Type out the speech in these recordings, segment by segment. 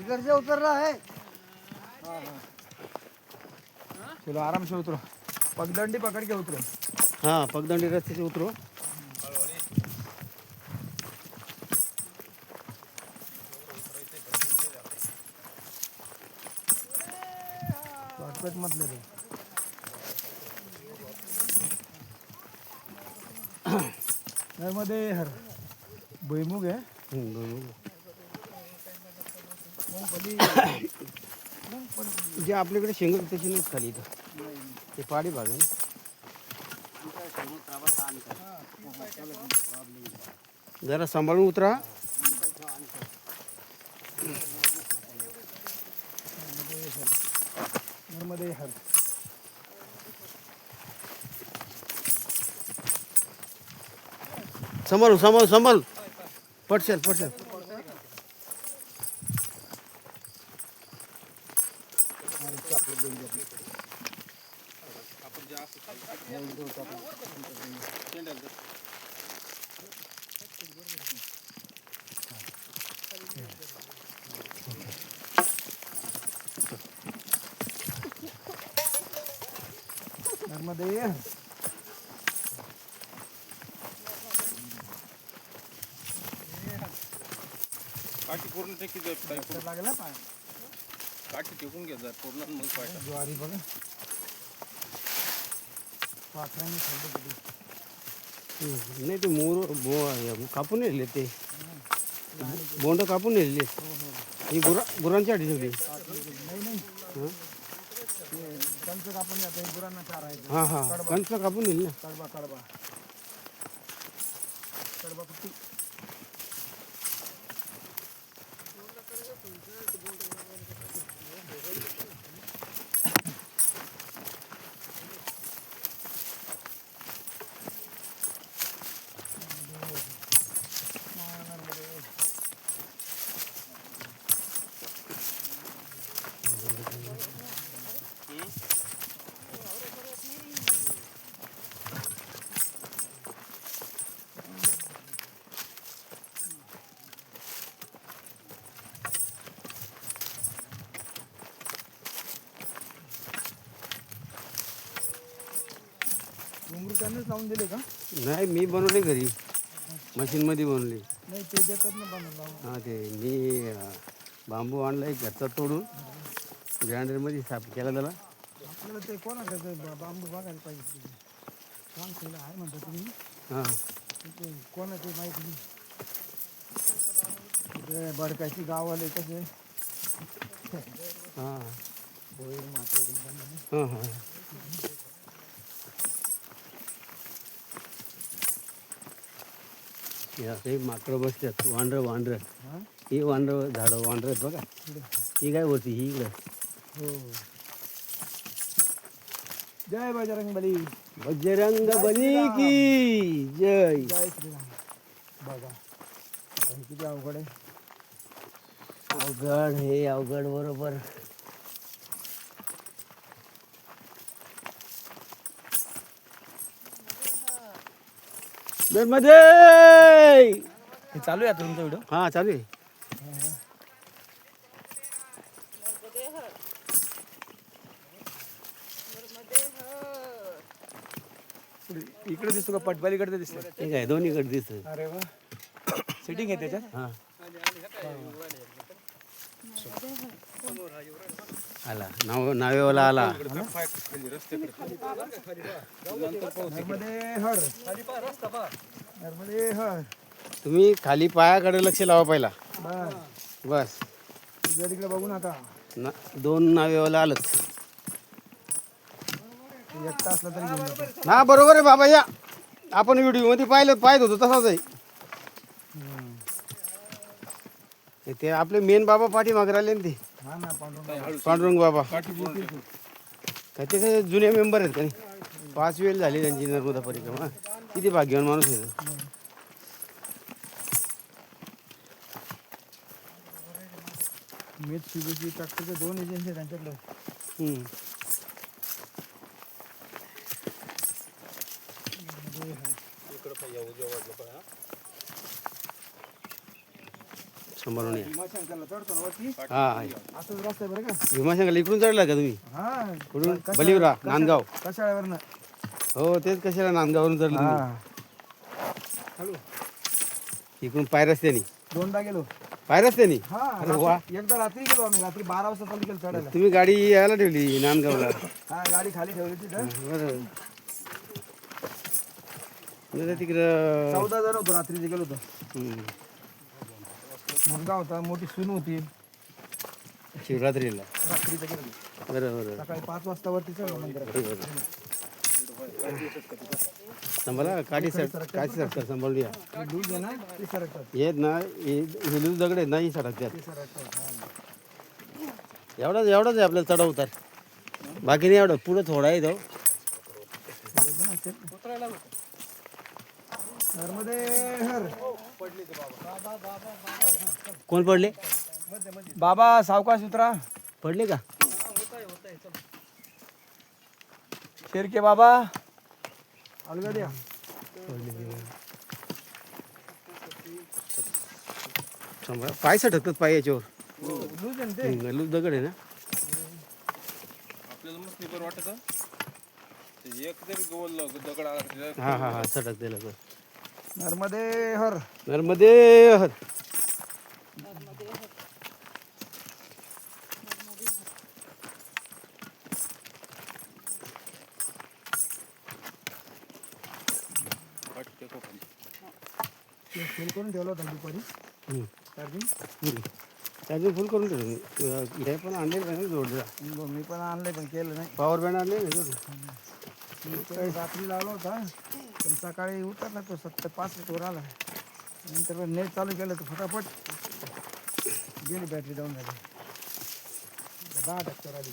इधर से उतर रहा है। हाँ हाँ चलो आराम से उतरो, पगडंडी पकड़ के उतरो। हाँ पगदंडी रस्ते से उतरो. शॉर्टकट मत ले लो। नर्मदे हर भुईमुग आहे. जे आपल्याकडे शेंग तशी नाही खाली इथं, ते पहाडी भाग आहे. जरा सांभाळून उतरा. नर्मदे हर. सांभाळू सांभाळू सांभाळू. पटशल पटशल. नर्मदे हर. काठी पूर्ण टेकी लागला पाय. काठी टेकून घ्या पूर्ण मग पाहिजे. ज्वारी बघा पाखरांनी खाल्ली किती. नाही ते कापून नेले ते बोंड कापून नेलेले. ही गुरांच्या आधी सगळी. नाही नाही कंच कापून जाते गुरांना चारायचं. हां हां कंच कापून नेली ना. कडबा कडबा कडबा कुट्टी. घुंगरू त्यांनीच लावून दिले का? नाही मी बनवले घरी, मशीनमध्ये बनवले. नाही ते देतात ना बनवून लावून. हां ते मी बांबू आणला एक घरचा तोडून ग्राइंडरमध्ये साफ केला त्याला. आपल्याला ते कोणाकडे बांबू बघायला पाहिजे. काम केलं आहे म्हणता तुम्ही. हां ते कोणाचे माहिती नाही. ते बडकाची गाववाले कसे हां बोईर माते हां हां. या काही माकडं बसतात. वांढरं ही वांढरं झाडं वांढरं आहेत बघा. ही काय होती ही इकडं. हो. जय बजरंग बली. बजरंग बली की जय. जय श्रीराम. बघा आता हे किती अवघड आहे. अवघड हे अवघड बरोबर. मध्ये हे चालू आहे आता तुमचा व्हिडिओ. हां चालू आहे. इकडे दिसतो का पटवालीकडे दिसतो. ठीक आहे दोन्हीकडे दिसत. अरे वा सेटिंग आहे त्याच्यात. हां आला नावेवाला आला. नर्मदे हर. नर्मदे हर. तुम्ही खाली पायाकडे लक्ष लावा पहिला. बस बस इकडे तिकडे बघू नका. दोन नावेवाला आलंच. एकटा असला तरी घेऊन जातो. हा बरोबर आहे बाबा. या आपण व्हिडिओमध्ये पाहत होतो तसाच आहे. ते आपले मेन बाबा पाठीमागे राहिले ना ते. हा ना पांडुरंग. पांडुरंग बाबा काय ते काय जुने मेंबर आहेत का नाही. 5 वेळ झाली त्यांची नर्मदा परिक्रमा. किती भाग्यवान माणूस आहे. मित्सुबिशी ट्रॅक्टरचे 2 एजन्सी आहेत त्यांच्याकडे. सांभाळून या. भीमाशंकरला चढतो ना वरती, हा असंच रस्ता आहे बरं का. भीमाशंकरला इकडून चढला का तुम्ही? हा कुठून? बलिवरा, नांदगाव. कशाळ्यावरनं. हो तेच कशाला नांदगाववरून चढलं तुम्ही? हा हळू इकडून पाय रस्त्याने. दोनदा गेलो. पाय रस्त्याने? हा अरे वा. एकदा रात्री गेलो आम्ही, रात्री 12 वाजता चालू केलं चढायला. तुम्ही गाडी यायला ठेवली नांदगावला. हा गाडी खाली ठेवली तिथं. बरं. नाही तिकडं 14 जण होतो रात्रीचे गेलो होतो. हम्म. मुलगा होता, मोठी सून होती. शिवरात्रीला. रात्रीचं गेलो. बरं बरं सकाळी 5 वाजता वरती चढलो मंदिरात. सांभाळा काठी सरकार सांभाळून या. दूध आहे ना ते सरकतात. येत ना हे लूज दगड आहेत ना ही सडकतात. ते सरकतात. हा. एवढाच आहे आपल्याला चढा उतार. बाकी नाही एवढं पुढं थोडा आहे तो. नर्मदे हर. कोण पडले? बाबा सावकाश उतरा. पडले का? शेरके बाबा अलगड्या. सांभाळा पाय सटकतात पाय याच्यावर. लूज आहे ना ते. लूज दगड आहे ना. आपल्याला मस्त नाही बरं वाटत. एक जरी गोल दगड आला तरी हा हा हा सटकते लगेच. नर्मदे हर. नर्मदे हर. काठी टेकव खाली. फुल करून ठेवलं होतं दुपारी हम्म. चार्जिंग. चार्जिंग फुल करून ठेवलं मी. हे पण आणले का नाही जोडला? मी पण आणले पण केलं नाही. पॉवर बँड आणले ना जोड. मी तो रात्री लावला होता पण सकाळी उतरला तो 75 वर आला. नंतर नेट चालू केलं तर फटाफट गेली बॅटरी डाऊन झाली. 10% आली.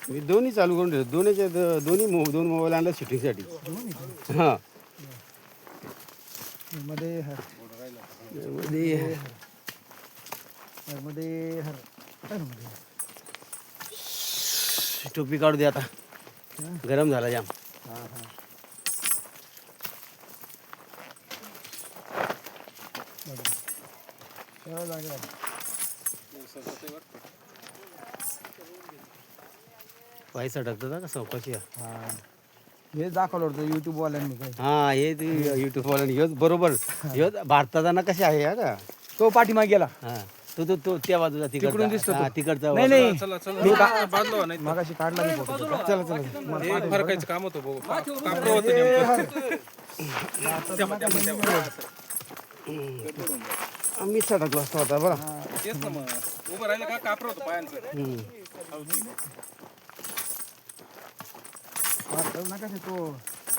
मी दोन्ही चालू करून ठेवलं. दोन मोबाईल आणला शूटिंगसाठी. हां मध्ये हर. मध्ये मध्ये हर. मध्ये टोपी काढू दे आता. गरम झाला जाम. हा हा. तेव्हा लागला. पाय सटकतात का चौकशी. हा हे दाखवलं होतं YouTube वाल्यांनी काही. हा हे ते युट्यूबवाल्याने ह्योच बरोबर. ह्योच भारताचा ना कसे आहे हा का. तो पाठीमागे गेला. हा तो त्या बाजूला तिकडून दिसतो तो. तिकडचा नाही नाही चला चला बाजलो नाही. मगाशी काढला मी फोटो. चला चला. हे फरकायचं काम होतं बघू. कापड होतं नेमकं. आम्ही सटकलो असतो आता बरं. तेच ना मग उभं राहिलं का कापड होतं पायांचं. नका ते तो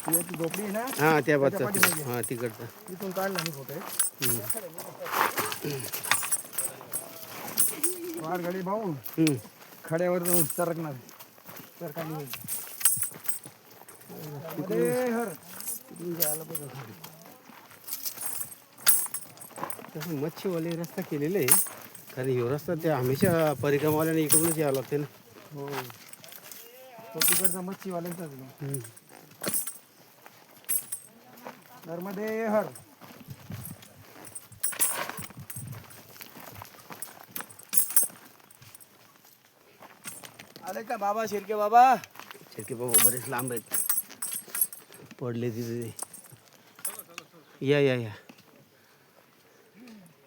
ती झोपडी आहे ना हा त्या बाजूचा पाठीमागे. हा तिकडचा. तिथून काढला मी फोटो. वार गाडी भाऊ खड्यावर सरकणार. सरकारने होईल. मध्ये हर. तसं मच्छीवाले रस्ता केलेला आहे कारण ह्यो रस्ता त्या हमेशा परिक्रमावाल्याने इकडूनच यावं लागते ना. हो तो तिकडचा मच्छीवाल्यांचाच आहे. नर्मदे हर. आले का बाबा शिर्के बाबा. शेरके बाबा बरेच लांब आहेत. पडले तिथे. या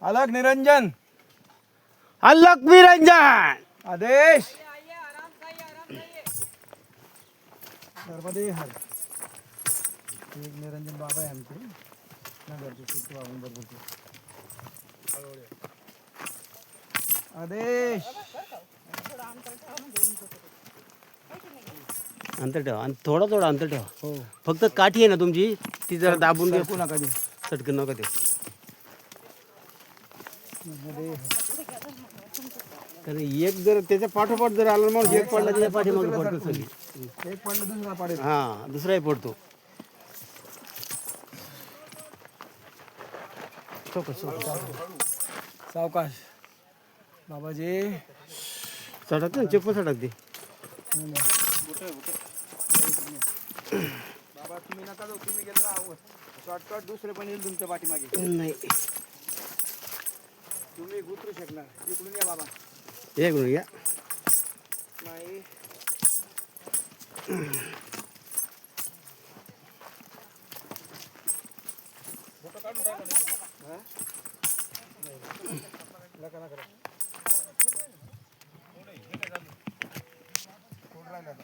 अलग निरंजन. अलक निरंजन. आदेश. नर्मदे हर. एक निरंजन बाबा आहे आमचे नगरचे. चित्तू आपण बरोबर. आदेश. अंतर ठेवा आणि थोडं अंतर ठेवा. हो फक्त काठी आहे ना तुमची ती जरा दाबून घ्या. सरकू नका देऊ. सटकन नका ते. नर्मदे हर. कारण एक जर त्याच्या पाठोपाठ जर आला माणूस एक पडला त्याच्या पाठीमागे पडतो सगळी. एक पडलं दुसरा पाडेल. हा दुसराही पडतो. सावकाश बाबाजी. सटकते ना चप्पल सटकते. बाबा तुम्ही नका जाऊ. तुम्ही गेले ना शॉर्टकट दुसरे पण येईल तुमच्या पाठीमागे. नाही तुम्ही उतरू शकणार इकडून या बाबा एक मिनिट या नाही फोटो काढून टाका नाही. नका नका थोडं हे काय झालं? कोण राहिला आता